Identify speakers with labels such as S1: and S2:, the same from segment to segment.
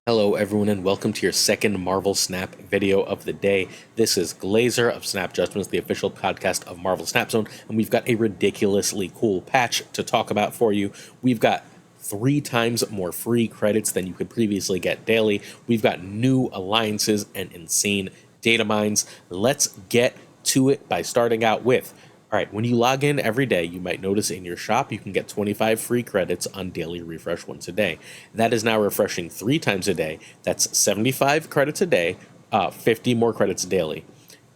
S1: Hello everyone and welcome to your second Marvel Snap video of the day. This is Glazer of Snap Judgments, the official podcast of Marvel Snap Zone, and we've got a ridiculously cool patch to talk about for you. We've got 3 times more free credits than you could previously get daily. We've got new alliances and insane data mines. Let's get to it by starting out with, all right, when you log in every day, you might notice in your shop you can get 25 free credits on daily refresh once a day. That is now refreshing 3 times a day. That's 75 credits a day, 50 more credits daily.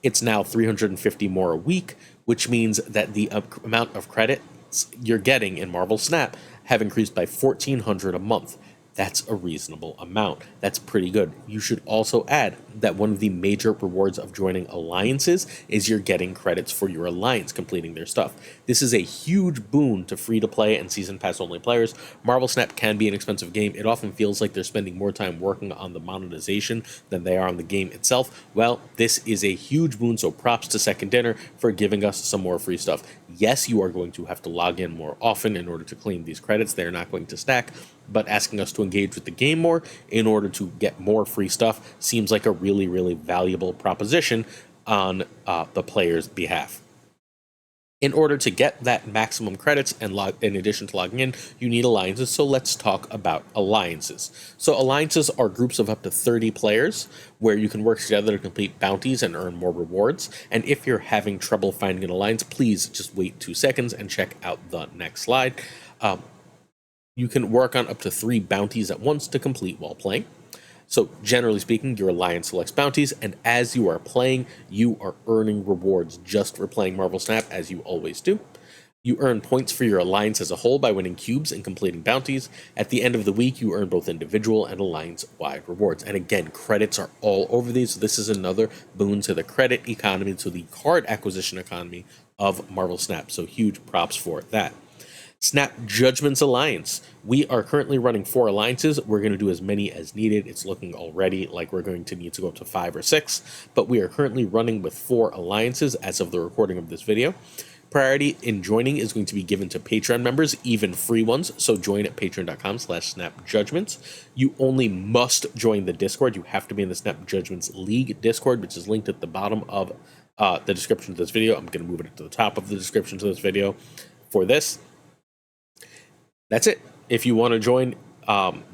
S1: It's now 350 more a week, which means that the amount of credits you're getting in Marvel Snap have increased by 1,400 a month. That's a reasonable amount. That's pretty good. You should also add that one of the major rewards of joining alliances is you're getting credits for your alliance completing their stuff. This is a huge boon to free-to-play and season pass only players. Marvel Snap can be an expensive game. It often feels like they're spending more time working on the monetization than they are on the game itself. Well, this is a huge boon, so props to Second Dinner for giving us some more free stuff. Yes, you are going to have to log in more often in order to claim these credits. They're not going to stack, but asking us to engage with the game more in order to get more free stuff seems like a really, really valuable proposition on the player's behalf. In order to get that maximum credits and in addition to logging in, you need alliances, so let's talk about alliances. So alliances are groups of up to 30 players where you can work together to complete bounties and earn more rewards. And if you're having trouble finding an alliance, please just wait 2 seconds and check out the next slide. You can work on up to 3 bounties at once to complete while playing. So generally speaking, your alliance selects bounties, and as you are playing, you are earning rewards just for playing Marvel Snap, as you always do. You earn points for your alliance as a whole by winning cubes and completing bounties. At the end of the week, you earn both individual and alliance-wide rewards. And again, credits are all over these, so this is another boon to the credit economy, to the card acquisition economy of Marvel Snap. So huge props for that. Snap Judgments Alliance. We are currently running 4 alliances. We're going to do as many as needed. It's looking already like we're going to need to go up to 5 or 6, but we are currently running with 4 alliances as of the recording of this video. Priority in joining is going to be given to Patreon members, even free ones, so join at patreon.com/snapjudgments. You only must join the Discord. You have to be in the Snap Judgments League Discord, which is linked at the bottom of the description of this video. I'm going to move it to the top of the description to this video for this. That's it. If you want to join,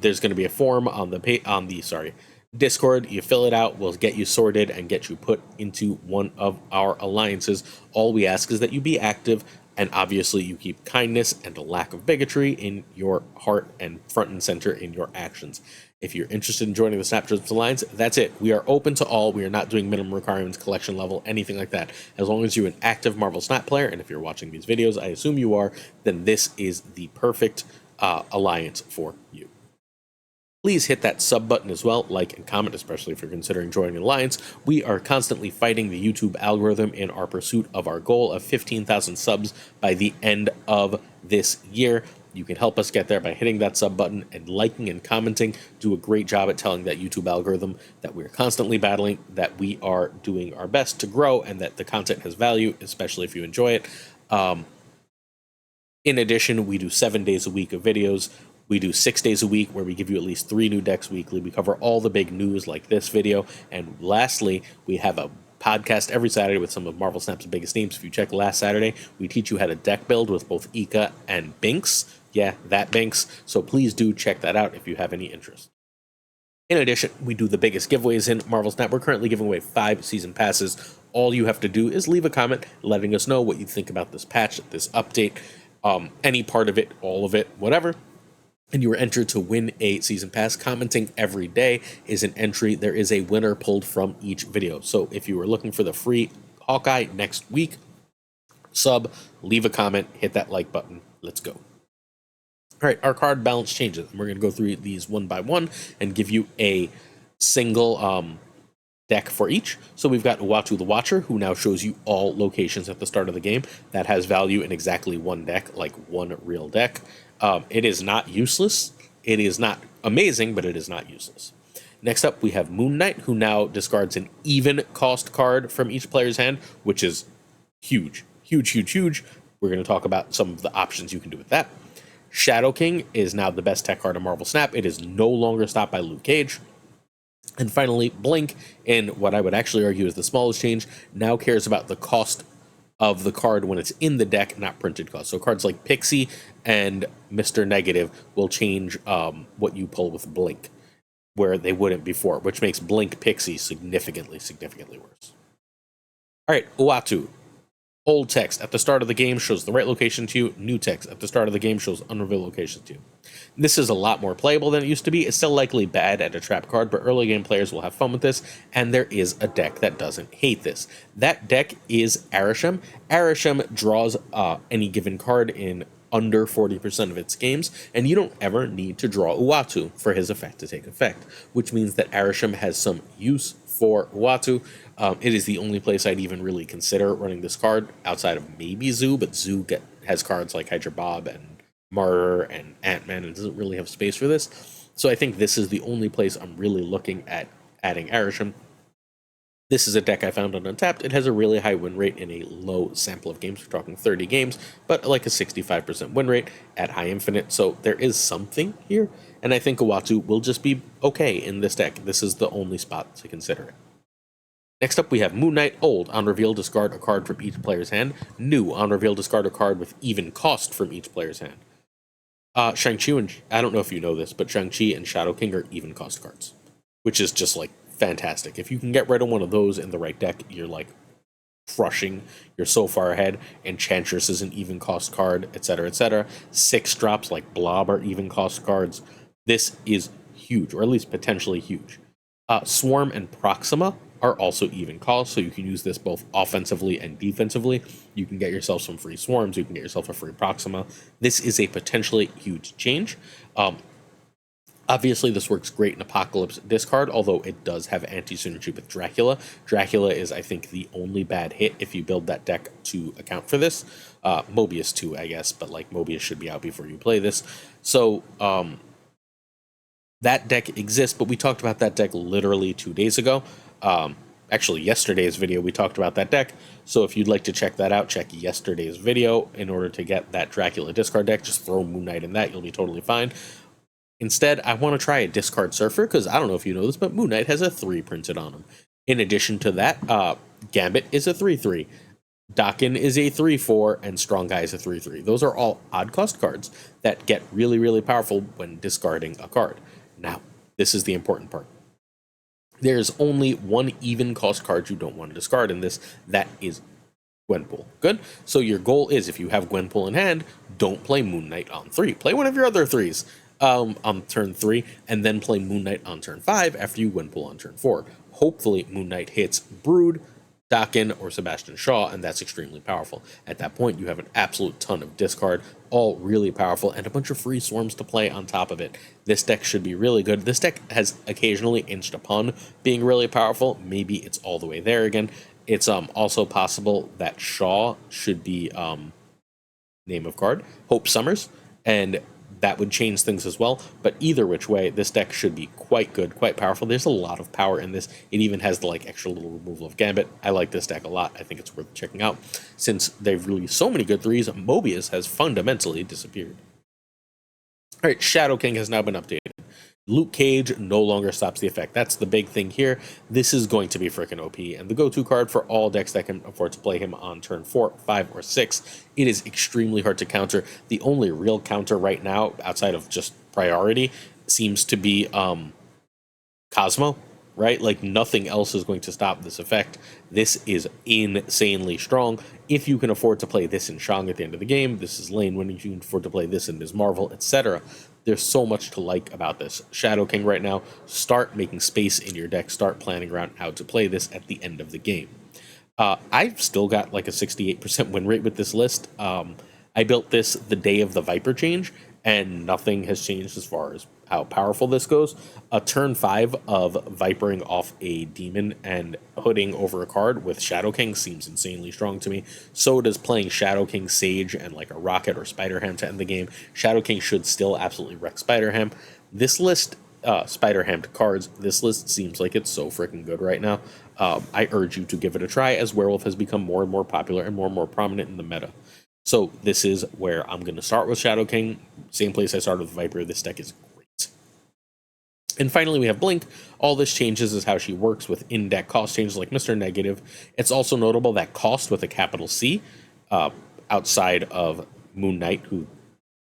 S1: there's going to be a form on the Discord. You fill it out. We'll get you sorted and get you put into one of our alliances. All we ask is that you be active, and obviously you keep kindness and a lack of bigotry in your heart and front and center in your actions. If you're interested in joining the Snap Judgments Alliance, that's it. We are open to all. We are not doing minimum requirements, collection level, anything like that. As long as you're an active Marvel Snap player, and if you're watching these videos, I assume you are, then this is the perfect alliance for you. Please hit that sub button as well, like and comment, especially if you're considering joining an alliance. We are constantly fighting the YouTube algorithm in our pursuit of our goal of 15,000 subs by the end of this year. You can help us get there by hitting that sub button and liking and commenting. Do a great job at telling that YouTube algorithm that we're constantly battling, that we are doing our best to grow, and that the content has value, especially if you enjoy it. In addition, we do 7 days a week of videos. We do 6 days a week where we give you at least 3 new decks weekly. We cover all the big news like this video. And lastly, we have a podcast every Saturday with some of Marvel Snap's biggest names. If you check last Saturday, we teach you how to deck build with both Ika and Binks. Yeah, that Binks. So please do check that out if you have any interest. In addition, we do the biggest giveaways in Marvel Snap. We're currently giving away 5 season passes. All you have to do is leave a comment letting us know what you think about this patch, this update, any part of it, all of it, whatever. And you are entered to win a season pass. Commenting every day is an entry. There is a winner pulled from each video. So if you are looking for the free Hawkeye next week, sub, leave a comment, hit that like button. Let's go. All right, our card balance changes. And we're going to go through these one by one and give you a single deck for each. So we've got Uatu the Watcher, who now shows you all locations at the start of the game. That has value in exactly one deck, like one real deck. It is not useless. It is not amazing, but it is not useless. Next up, we have Moon Knight, who now discards an even cost card from each player's hand, which is huge, huge, huge, huge. We're going to talk about some of the options you can do with that. Shadow King is now the best tech card in Marvel Snap. It is no longer stopped by Luke Cage. And finally, Blink, in what I would actually argue is the smallest change, now cares about the cost of the card when it's in the deck, not printed cost. So cards like Pixie and Mr. Negative will change what you pull with Blink, where they wouldn't before, which makes Blink Pixie significantly worse. All right, Uatu. Old text at the start of the game shows the right location to you. New text at the start of the game shows unrevealed location to you. This is a lot more playable than it used to be. It's still likely bad at a trap card, but early game players will have fun with this, and there is a deck that doesn't hate this. That deck is Arishem. Arishem draws any given card in under 40% of its games, and you don't ever need to draw Uatu for his effect to take effect, which means that Arishem has some use for Uatu. It is the only place I'd even really consider running this card outside of maybe Zoo, but Zoo has cards like Hydra Bob and Martyr and Ant-Man and doesn't really have space for this. So I think this is the only place I'm really looking at adding Arishem. This is a deck I found on Untapped. It has a really high win rate in a low sample of games. We're talking 30 games, but like a 65% win rate at high infinite. So there is something here, and I think Uatu will just be okay in this deck. This is the only spot to consider it. Next up, we have Moon Knight. Old, on reveal, discard a card from each player's hand. New, on reveal, discard a card with even cost from each player's hand. Shang-Chi, and I don't know if you know this, but Shang-Chi and Shadow King are even cost cards, which is just like fantastic. If you can get rid of one of those in the right deck, you're like crushing. You're so far ahead. Enchantress is an even cost card, etc., etc. 6 drops like Blob are even cost cards. This is huge, or at least potentially huge. Swarm and Proxima are also even cost, so you can use this both offensively and defensively. You can get yourself some free Swarms, you can get yourself a free Proxima. This is a potentially huge change. Obviously, this works great in Apocalypse discard, although it does have anti-synergy with Dracula. Dracula is, I think, the only bad hit if you build that deck to account for this. Mobius too, I guess, but like Mobius should be out before you play this. So, that deck exists, but we talked about that deck literally 2 days ago. Actually, yesterday's video, we talked about that deck. So if you'd like to check that out, check yesterday's video in order to get that Dracula discard deck. Just throw Moon Knight in that. You'll be totally fine. Instead, I want to try a discard Surfer, because I don't know if you know this, but Moon Knight has a 3 printed on him. In addition to that, Gambit is a 3/3. Dakin is a 3/4, and Strong Guy is a 3/3. Those are all odd cost cards that get really, really powerful when discarding a card. Now, this is the important part. There's only one even cost card you don't want to discard in this. That is Gwenpool. Good? So your goal is, if you have Gwenpool in hand, don't play Moon Knight on 3. Play one of your other 3s on turn 3, and then play Moon Knight on turn 5 after you Gwenpool on turn 4. Hopefully, Moon Knight hits Brood, Dakin, or Sebastian Shaw, and that's extremely powerful. At that point, you have an absolute ton of discard, all really powerful, and a bunch of free Swarms to play on top of it. This deck should be really good. This deck has occasionally inched upon being really powerful. Maybe it's all the way there again. It's also possible that Shaw should be name of card, Hope Summers, and that would change things as well. But either which way, this deck should be quite good, quite powerful. There's a lot of power in this. It even has the like extra little removal of Gambit. I like this deck a lot. I think it's worth checking out. Since they've released so many good 3s, Mobius has fundamentally disappeared. All right, Shadow King has now been updated. Luke Cage no longer stops the effect. That's the big thing here. This is going to be freaking OP, and the go-to card for all decks that can afford to play him on turn 4, 5, or 6. It is extremely hard to counter. The only real counter right now, outside of just priority, seems to be Cosmo, right? Like, nothing else is going to stop this effect. This is insanely strong. If you can afford to play this in Shang at the end of the game, this is lane winning. You can afford to play this in Ms. Marvel, etc. There's so much to like about this. Shadow King right now, start making space in your deck. Start planning around how to play this at the end of the game. I've still got like a 68% win rate with this list. I built this the day of the Viper change, and nothing has changed as far as how powerful this goes. A turn 5 of Vipering off a demon and hooding over a card with Shadow King seems insanely strong to me. So does playing Shadow King Sage and like a Rocket or Spider-Ham to end the game. Shadow King should still absolutely wreck Spider-Ham. This list, Spider-Ham to cards, this list seems like it's so freaking good right now. I urge you to give it a try, as Werewolf has become more and more popular and more prominent in the meta. So this is where I'm going to start with Shadow King. Same place I started with Viper. This deck is great. And finally, we have Blink. All this changes is how she works with in-deck cost changes like Mr. Negative. It's also notable that cost with a capital C, outside of Moon Knight, who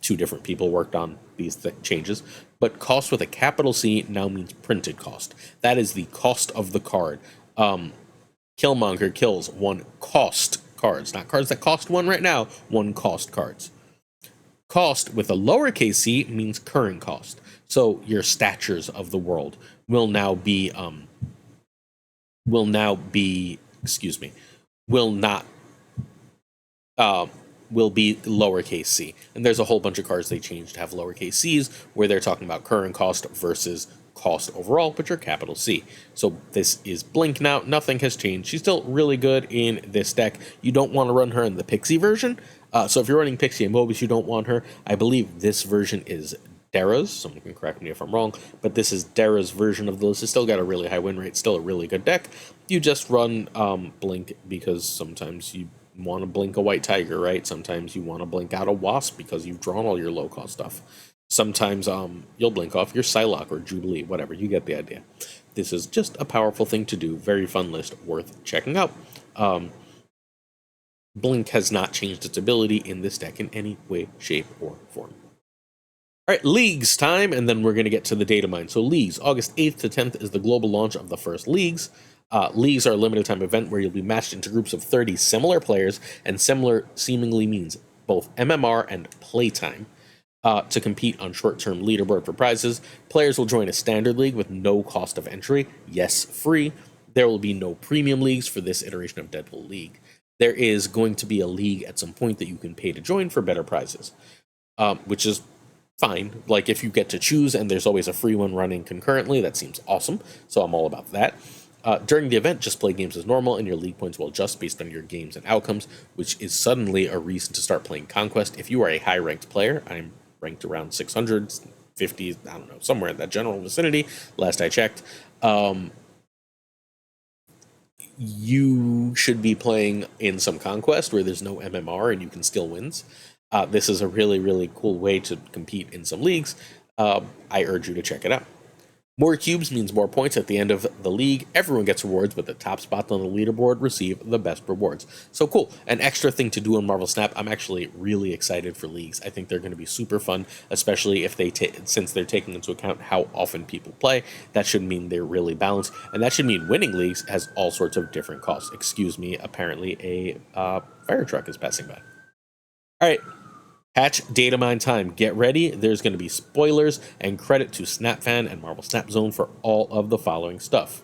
S1: 2 different people worked on these changes, but cost with a capital C now means printed cost. That is the cost of the card. Killmonger kills 1 cost cards, not cards that cost 1 right now, 1 cost cards. Cost with a lowercase c means current cost. So your statures of the world will now be will be lowercase c. And there's a whole bunch of cards they changed to have lowercase c's where they're talking about current cost versus cost overall, which are capital C. So this is Blink now. Nothing has changed. She's still really good in this deck. You don't want to run her in the Pixie version. So if you're running Pixie and Mobius, you don't want her. I believe this version is Dara's. Someone can correct me if I'm wrong, but this is Dara's version of the list. It's still got a really high win rate. Still a really good deck. You just run Blink because sometimes you want to blink a White Tiger, right? Sometimes you want to blink out a Wasp because you've drawn all your low cost stuff. Sometimes you'll blink off your Psylocke or Jubilee, whatever. You get the idea. This is just a powerful thing to do. Very fun list, worth checking out. Blink has not changed its ability in this deck in any way, shape, or form. All right, Leagues time, and then we're going to get to the Datamine. So Leagues, August 8th to 10th is the global launch of the first Leagues. Leagues are a limited time event where you'll be matched into groups of 30 similar players, and similar seemingly means both MMR and playtime. To compete on short-term leaderboard for prizes. Players will join a standard league with no cost of entry. Yes, free. There will be no premium leagues for this iteration of Deadpool League. There is going to be a league at some point that you can pay to join for better prizes, which is fine. Like, if you get to choose and there's always a free one running concurrently, that seems awesome. So I'm all about that. During the event, just play games as normal, and your league points will adjust based on your games and outcomes, which is suddenly a reason to start playing Conquest. If you are a high-ranked player, I'm ranked around 650, I don't know, somewhere in that general vicinity, last I checked, you should be playing in some Conquest where there's no MMR and you can steal wins. This is a really, really cool way to compete in some leagues. I urge you to check it out. More cubes means more points at the end of the league. Everyone gets rewards, but the top spots on the leaderboard receive the best rewards. So cool. An extra thing to do on Marvel Snap. I'm actually really excited for leagues. I think they're going to be super fun, especially if since they're taking into account how often people play. That should mean they're really balanced, and that should mean winning leagues has all sorts of different costs. Excuse me. Apparently, a fire truck is passing by. All right. Patch Datamine time. Get ready. There's going to be spoilers and credit to SnapFan and Marvel Snap Zone for all of the following stuff.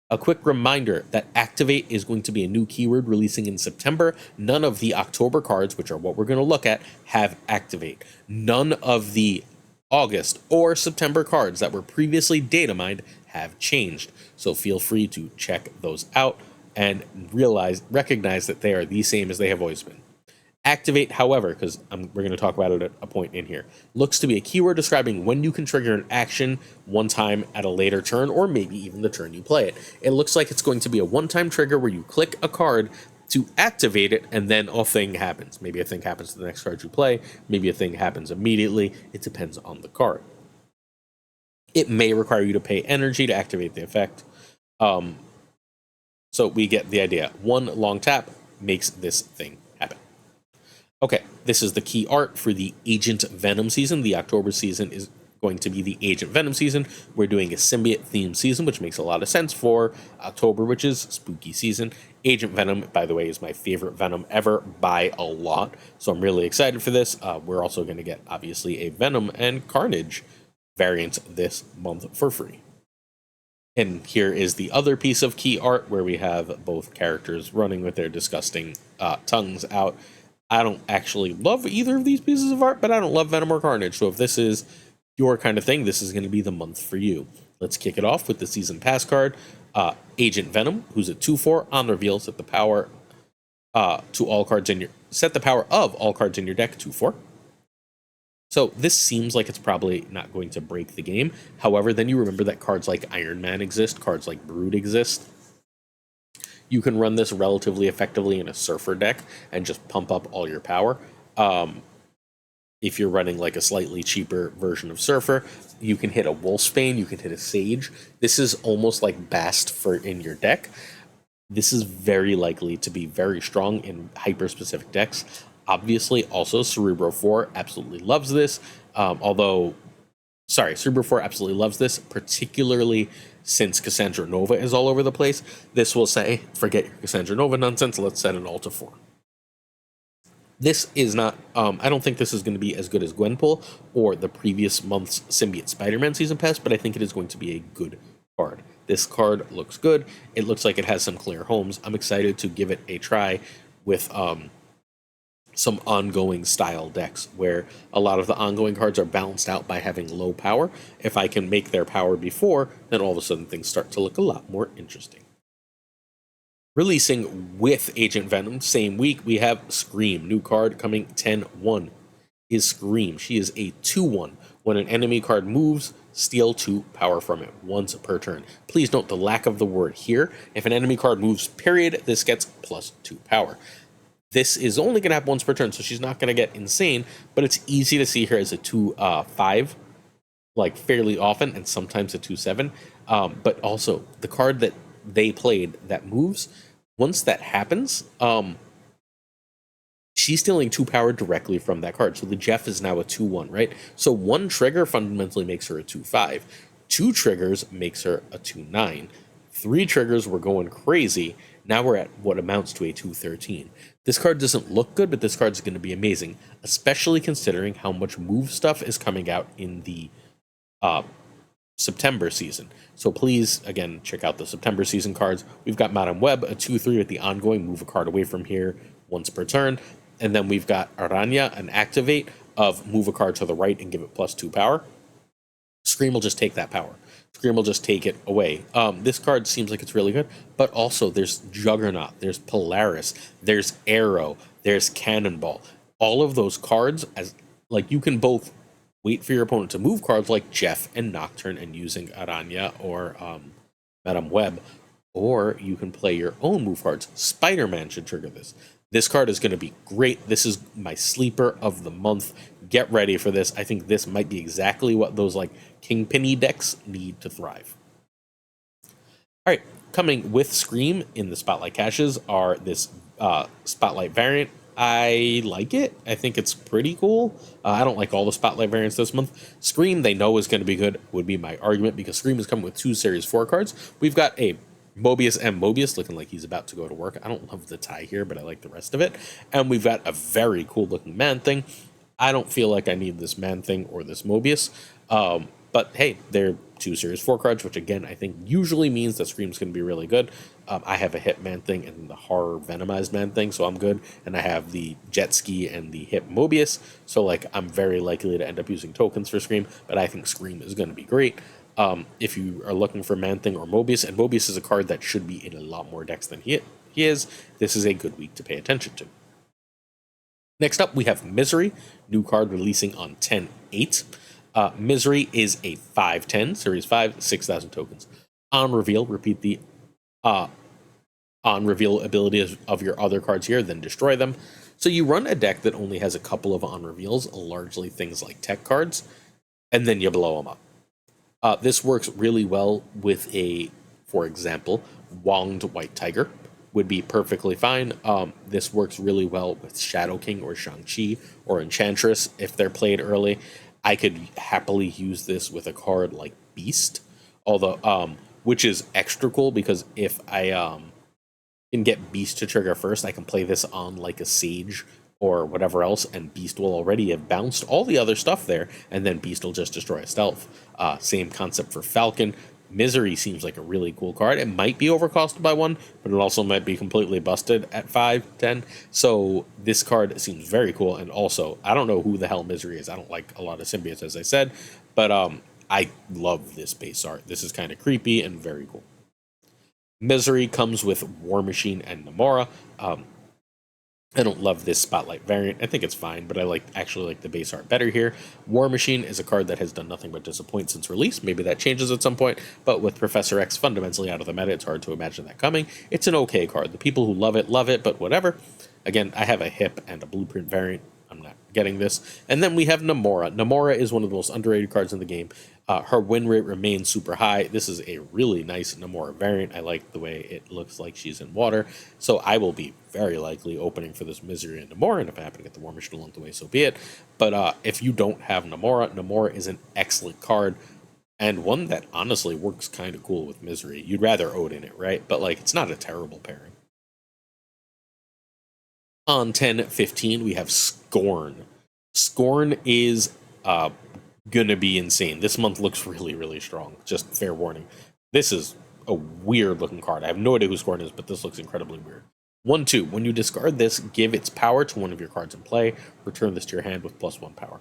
S1: A quick reminder that Activate is going to be a new keyword releasing in September. None of the October cards, which are what we're going to look at, have Activate. None of the August or September cards that were previously Datamined have changed. So feel free to check those out and recognize that they are the same as they have always been. Activate, however, because we're going to talk about it at a point in here, looks to be a keyword describing when you can trigger an action one time at a later turn, or maybe even the turn you play it. It looks like it's going to be a one-time trigger where you click a card to activate it, and then a thing happens. Maybe a thing happens to the next card you play, maybe a thing happens immediately. It depends on the card. It may require you to pay energy to activate the effect. So we get the idea. One long tap makes this thing happen. Okay, this is the key art for the Agent Venom season. The October season is going to be the Agent Venom season. We're doing a symbiote themed season, which makes a lot of sense for October, which is spooky season. Agent Venom, by the way, is my favorite Venom ever by a lot, so I'm really excited for this. We're also going to get, obviously, a Venom and Carnage variant this month for free. And here is the other piece of key art where we have both characters running with their disgusting tongues out. I don't actually love either of these pieces of art, but I don't love Venom or Carnage. So if this is your kind of thing, this is going to be the month for you. Let's kick it off with the Season Pass card. Agent Venom, who's a 2/4 on reveal, set the power of all cards in your deck 2/4. So this seems like it's probably not going to break the game. However, then you remember that cards like Iron Man exist, cards like Brood exist. You can run this relatively effectively in a Surfer deck and just pump up all your power. If you're running like a slightly cheaper version of Surfer, you can hit a Wolfsbane, you can hit a Sage. This is almost like Bast for in your deck. This is very likely to be very strong in hyper-specific decks. Obviously, also Cerebro 4 absolutely loves this. Cerebro 4 absolutely loves this, particularly since Cassandra Nova is all over the place. This will say, forget your Cassandra Nova nonsense, let's set an Alta 4. This is not, I don't think this is going to be as good as Gwenpool or the previous month's Symbiote Spider-Man Season Pass, but I think it is going to be a good card. This card looks good. It looks like it has some clear homes. I'm excited to give it a try with some ongoing style decks where a lot of the ongoing cards are balanced out by having low power. If I can make their power before, then all of a sudden things start to look a lot more interesting. Releasing with Agent Venom, same week, we have Scream. New card coming 10-1 is Scream. She is a 2-1. When an enemy card moves, steal 2 power from it once per turn. Please note the lack of the word here. If an enemy card moves, period, this gets plus 2 power. This is only going to happen once per turn, so she's not going to get insane, but it's easy to see her as a 2-5, like fairly often, and sometimes a 2-7. But also, the card that they played that moves, once that happens, she's stealing 2 power directly from that card. So the Jeff is now a 2-1, right? So 1 trigger fundamentally makes her a 2-5. 2 triggers makes her a 2-9. 3 triggers, we're going crazy. Now we're at what amounts to a 2-13. This card doesn't look good, but this card is going to be amazing, especially considering how much move stuff is coming out in the September season. So please, again, check out the September season cards. We've got Madam Web, a 2-3 with the ongoing, move a card away from here once per turn. And then we've got Aranya, an activate of move a card to the right and give it plus 2 power. Scream will just take that power. Scream will just take it away. This card seems like it's really good, but also there's Juggernaut, there's Polaris, there's Arrow, there's Cannonball. All of those cards, as like you can both wait for your opponent to move cards like Jeff and Nocturne and using Aranya or Madam Web, or you can play your own move cards. Spider-Man should trigger this. This card is going to be great. This is my sleeper of the month. Get ready for this. I think this might be exactly what those like Kingpin-y decks need to thrive. All right, coming with Scream in the Spotlight caches are this Spotlight variant. I like it. I think it's pretty cool. I don't like all the Spotlight variants this month. Scream, they know is going to be good, would be my argument, because Scream is coming with 2 Series 4 cards. We've got a Mobius M. Mobius looking like he's about to go to work. I don't love the tie here, but I like the rest of it. And we've got a very cool looking Man-Thing. I don't feel like I need this Man-Thing or this Mobius. But hey, they're 2 Series 4 cards, which again, I think usually means that Scream's going to be really good. I have a Hip Man-Thing and the Horror Venomized Man-Thing, so I'm good. And I have the Jet Ski and the Hip Mobius, so like I'm very likely to end up using tokens for Scream, but I think Scream is going to be great. If you are looking for Man-Thing or Mobius, and Mobius is a card that should be in a lot more decks than he is, this is a good week to pay attention to. Next up, we have Misery, new card releasing on 10/8. Misery is a 5/10, Series 5, 6,000 tokens. On reveal, repeat the on reveal ability of your other cards here, then destroy them. So you run a deck that only has a couple of on reveals, largely things like tech cards, and then you blow them up. This works really well with for example, Wonged White Tiger would be perfectly fine. This works really well with Shadow King or Shang-Chi or Enchantress if they're played early. I could happily use this with a card like Beast, although which is extra cool because if I can get Beast to trigger first, I can play this on like a Sage or whatever else, and Beast will already have bounced all the other stuff there, and then Beast will just destroy a stealth. Same concept for Falcon. Misery seems like a really cool card. It might be overcosted by 1, but it also might be completely busted at 5, 10. So this card seems very cool, and also, I don't know who the hell Misery is. I don't like a lot of symbiotes, as I said, but I love this base art. This is kind of creepy and very cool. Misery comes with War Machine and Namora. I don't love this Spotlight variant. I think it's fine, but I actually like the base art better here. War Machine is a card that has done nothing but disappoint since release. Maybe that changes at some point, but with Professor X fundamentally out of the meta, it's hard to imagine that coming. It's an okay card. The people who love it, but whatever. Again, I have a hip and a blueprint variant. I'm not getting this. And then we have Namora. Namora is one of the most underrated cards in the game. Her win rate remains super high. This is a really nice Namora variant. I like the way it looks like she's in water. So I will be very likely opening for this Misery and Namora, and if I happen to get the War Machine along the way, so be it. But if you don't have Namora, Namora is an excellent card, and one that honestly works kind of cool with Misery. You'd rather Odin it, right? But like, it's not a terrible pairing. On 10-15, we have Scorn. Scorn is gonna be insane. This month looks really, really strong. Just fair warning. This is a weird looking card. I have no idea who Scorn is, but this looks incredibly weird. 1-2. When you discard this, give its power to one of your cards in play. Return this to your hand with +1 power.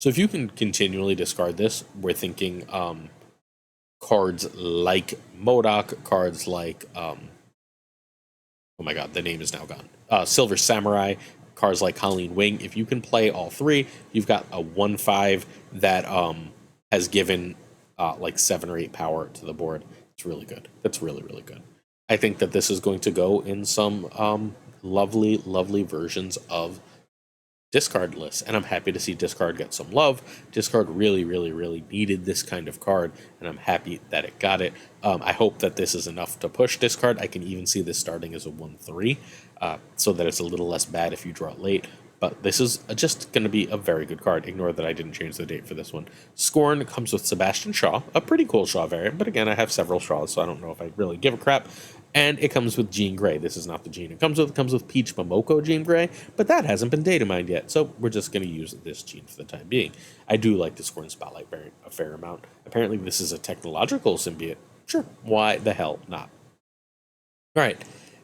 S1: So if you can continually discard this, we're thinking cards like MODOK, cards like oh my god, the name is now gone. Silver Samurai, cards like Colleen Wing. If you can play all three, you've got a 1/5 that has given like 7 or 8 power to the board. It's really good. That's really, really good. I think that this is going to go in some lovely, lovely versions of discard lists, and I'm happy to see discard get some love. Discard really, really, really needed this kind of card, and I'm happy that it got it. I hope that this is enough to push discard. I can even see this starting as a 1/3, so that it's a little less bad if you draw it late. But this is just going to be a very good card. Ignore that I didn't change the date for this one. Scorn comes with Sebastian Shaw, a pretty cool Shaw variant, but again, I have several Shaws, so I don't know if I really give a crap. And it comes with Jean Grey. This is not the Jean it comes with Peach Momoko Jean Grey, but that hasn't been datamined yet, so we're just going to use this Jean for the time being. I do like the Scorn Spotlight variant a fair amount. Apparently this is a technological symbiote. Sure, why the hell not? Alright,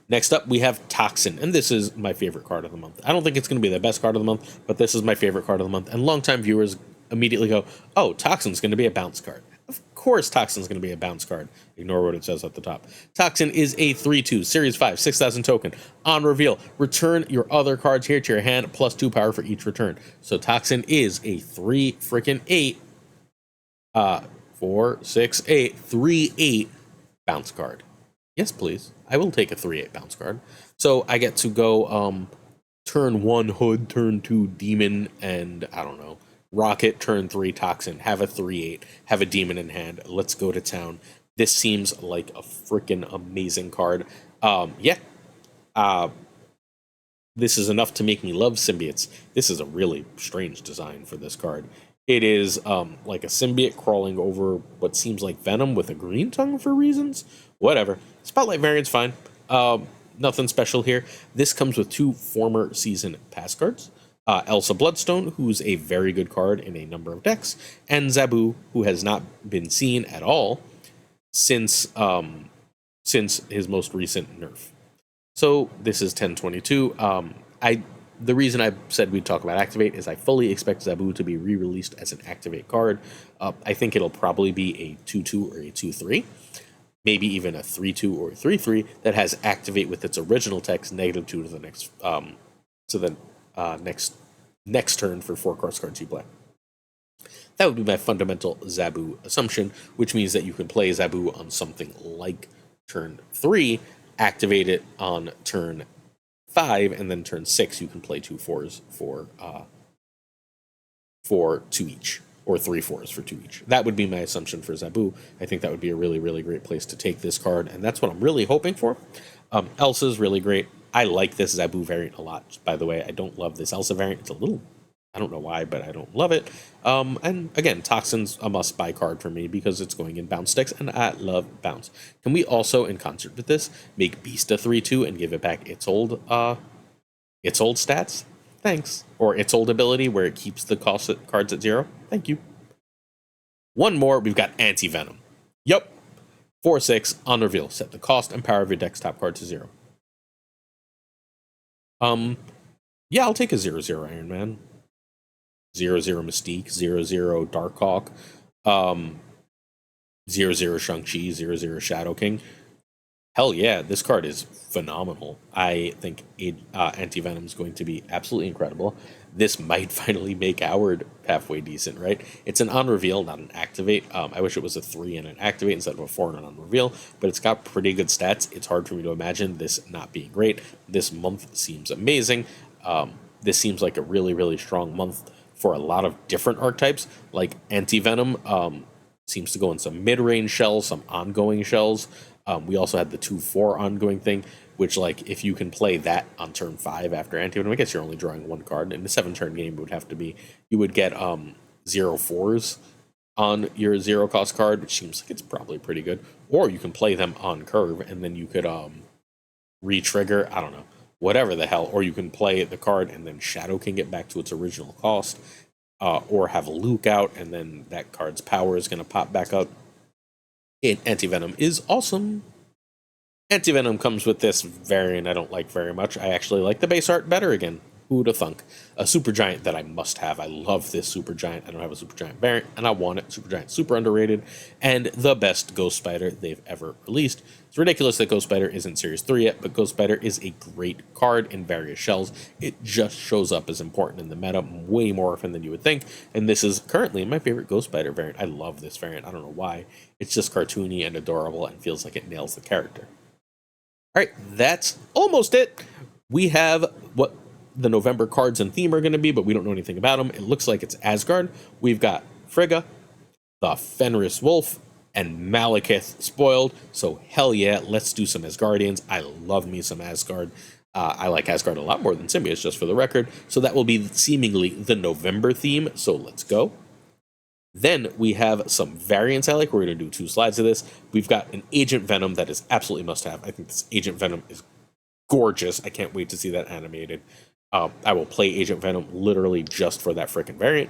S1: next up we have Toxin, and this is my favorite card of the month. I don't think it's going to be the best card of the month, but this is my favorite card of the month, and longtime viewers immediately go, oh, Toxin's going to be a bounce card. Of course Toxin's going to be a bounce card. Ignore what it says at the top. Toxin is a 3/2, Series 5, 6,000 token. On reveal, return your other cards here to your hand, +2 power for each return. So Toxin is a 3-8, 4, 6, 8, 3/8 bounce card. Yes, please. I will take a 3/8 bounce card. So I get to go turn 1 Hood, turn 2 Demon, and I don't know, Rocket, turn 3 Toxin, have a 3/8, have a Demon in hand. Let's go to town. This seems like a freaking amazing card. Yeah. This is enough to make me love symbiotes. This is a really strange design for this card. It is like a symbiote crawling over what seems like venom with a green tongue for reasons. Whatever. Spotlight variant's fine. Nothing special here. This comes with 2 former season pass cards. Elsa Bloodstone, who's a very good card in a number of decks, and Zabu, who has not been seen at all since his most recent nerf. So this is 10-22. The reason I said we'd talk about Activate is I fully expect Zabu to be re-released as an Activate card. I think it'll probably be a 2/2 or a 2/3. Maybe even a 3/2 or a 3/3 that has Activate with its original text -2 to the next turn for 4 cross cards you play. That would be my fundamental Zabu assumption, which means that you can play Zabu on something like turn 3, activate it on turn 5, and then turn 6 you can play 2 4s for 2 each, or 3 4s for 2 each. That would be my assumption for Zabu. I think that would be a really, really great place to take this card, and that's what I'm really hoping for. Elsa's really great. I like this Zabu variant a lot, by the way. I don't love this Elsa variant. It's a little, I don't know why, but I don't love it. And again, Toxin's a must-buy card for me because it's going in bounce decks, and I love bounce. Can we also, in concert with this, make Beast a 3/2 and give it back its old stats? Thanks. Or its old ability where it keeps the cost cards at 0? Thank you. One more, we've got Anti-Venom. Yup. 4/6, on reveal. Set the cost and power of your deck's top card to 0. Yeah, I'll take a 0/0 Iron Man. 0/0 Mystique, 0/0 Darkhawk, 0/0 Shang-Chi, 0/0 Shadow King. Hell yeah, this card is phenomenal. I think Anti-Venom is going to be absolutely incredible. This might finally make Howard halfway decent, right? It's an on-reveal, not an activate. I wish it was a 3 and an activate instead of a 4 and an on-reveal, but it's got pretty good stats. It's hard for me to imagine this not being great. This month seems amazing. This seems like a really, really strong month for a lot of different archetypes. Like Anti-Venom seems to go in some mid-range shells, some ongoing shells. We also had the 2/4 ongoing thing, which, like, if you can play that on turn 5 after Anti-Venom, I guess you're only drawing 1 card. In a 7-turn game, it would have to be, you would get 0/4s on your 0-cost card, which seems like it's probably pretty good. Or you can play them on curve, and then you could re-trigger, I don't know, whatever the hell. Or you can play the card and then Shadow King it back to its original cost. Or have a Luke out, and then that card's power is going to pop back up. Anti-Venom is awesome. Anti-Venom comes with this variant I don't like very much. I actually like the base art better again. Who'da thunk? A Super Giant that I must have. I love this Super Giant. I don't have a Super Giant variant, and I want it. Super Giant, super underrated, and the best Ghost Spider they've ever released. It's ridiculous that Ghost Spider isn't Series 3 yet, but Ghost Spider is a great card in various shells. It just shows up as important in the meta way more often than you would think, and this is currently my favorite Ghost Spider variant. I love this variant. I don't know why. It's just cartoony and adorable and feels like it nails the character. All right, that's almost it. We have what the November cards and theme are going to be, but we don't know anything about them. It looks like it's Asgard. We've got Frigga, the Fenris Wolf, and Malekith spoiled. So hell yeah, let's do some Asgardians. I love me some Asgard. I like Asgard a lot more than Symbiotes, just for the record. So that will be seemingly the November theme. So let's go. Then we have some variants I like. We're going to do 2 slides of this. We've got an Agent Venom that is absolutely must-have. I think this Agent Venom is gorgeous. I can't wait to see that animated. I will play Agent Venom literally just for that freaking variant.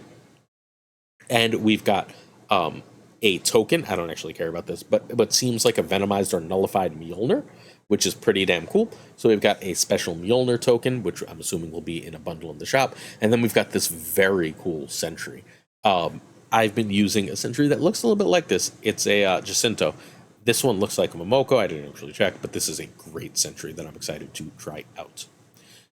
S1: And we've got a token. I don't actually care about this, but seems like a Venomized or Nullified Mjolnir, which is pretty damn cool. So we've got a special Mjolnir token, which I'm assuming will be in a bundle in the shop. And then we've got this very cool Sentry. I've been using a Sentry that looks a little bit like this. It's a Jacinto. This one looks like a Momoko. I didn't actually check, but this is a great Sentry that I'm excited to try out.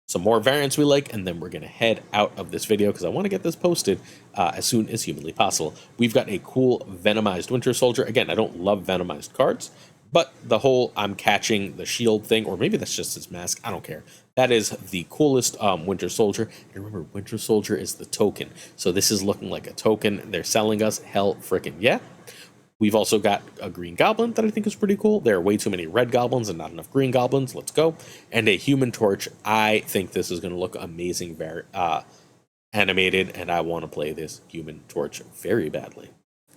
S1: Some more variants we like, and then we're going to head out of this video because I want to get this posted as soon as humanly possible. We've got a cool Venomized Winter Soldier. Again, I don't love Venomized cards, but the whole I'm catching the shield thing, or maybe that's just his mask, I don't care. That is the coolest Winter Soldier. And remember, Winter Soldier is the token. So this is looking like a token. They're selling us. Hell freaking yeah. We've also got a Green Goblin that I think is pretty cool. There are way too many red goblins and not enough green goblins. Let's go. And a Human Torch. I think this is going to look amazing, very animated, and I want to play this Human Torch very badly.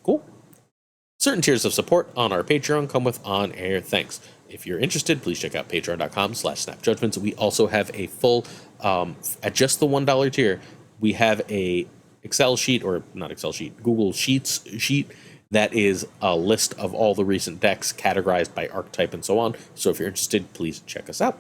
S1: Cool. Certain tiers of support on our Patreon come with on-air thanks. If you're interested, please check out patreon.com/snapjudgments. We also have a full, at just the $1 tier, we have a Excel sheet, or not Excel sheet, Google Sheets sheet, that is a list of all the recent decks categorized by archetype and so on. So if you're interested, please check us out.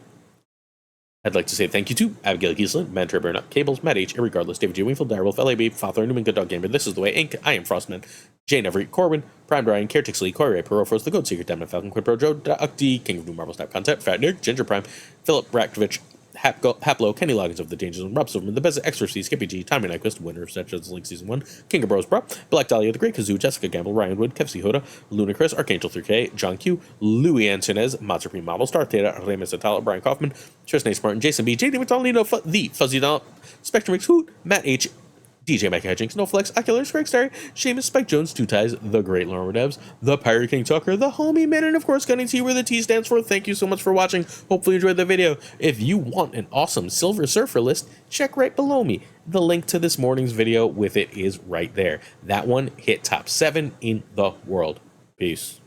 S1: I'd like to say thank you to Abigail Giesland, Mentor Burnett, Cables, Matt H, Irregardless, David J. Wingfield, Direwolf, LAB, FaThorNewman, Good Dog Gamer, This Is The Way, Inc., I Am Frostman, Jane Everett, Corwin, Prime Brian, Caretixley, Corey, Perofros, The Goat Seeker, Demon Falcon, Quidpro, Joe, Duck D, King of New Marvel Snap Content, Fat Nick, Ginger Prime, Philip Raktovich, Haplo, Kenny Loggins of the Dangers Zone, Rob Silverman, The Best, Extra Skippy G, Tommy Nyquist, winner of Stretches League Season 1, King of Bros Bro, Black Dahlia, The Great Kazoo, Jessica Gamble, Ryan Wood, Kevsey Hoda, Lunacris, Archangel 3K, John Q, Louis Antonez, Mazerpreme Model, Star Theta, Remus Atala, Brian Kaufman, Tristan H. Martin, Jason B, JD McDonaldino, The Fuzzy Doll, Spectrum X Hoot, Matt H, DJ Mike Hedgings, No Flex, Oculars, Greg Starry, Seamus, Spike Jones, Two Ties, The Great Lauren Devs, The Pirate King Tuccrr, The Homie Man, and of course, Gunning T, where the T stands for. Thank you so much for watching. Hopefully you enjoyed the video. If you want an awesome Silver Surfer list, check right below me. The link to this morning's video with it is right there. That one hit top 7 in the world. Peace.